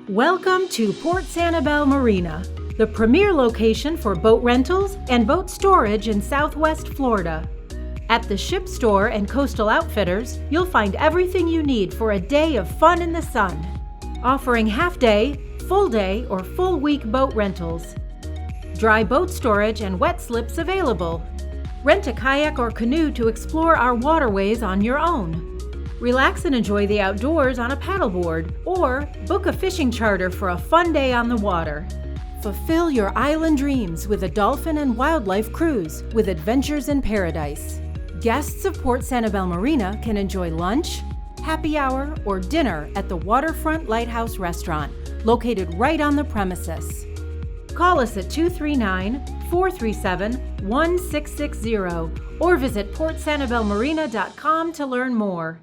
Welcome to Port Sanibel Marina, the premier location for boat rentals and boat storage in Southwest Florida. At the Ship Store and Coastal Outfitters, you'll find everything you need for a day of fun in the sun, offering half-day, full-day, or full-week boat rentals. Dry boat storage and wet slips available. Rent a kayak or canoe to explore our waterways on your own. Relax and enjoy the outdoors on a paddleboard, or book a fishing charter for a fun day on the water. Fulfill your island dreams with a dolphin and wildlife cruise with Adventures in Paradise. Guests of Port Sanibel Marina can enjoy lunch, happy hour, or dinner at the Waterfront Lighthouse restaurant, located right on the premises. Call us at 239-437-1660 or visit portsanibelmarina.com to learn more.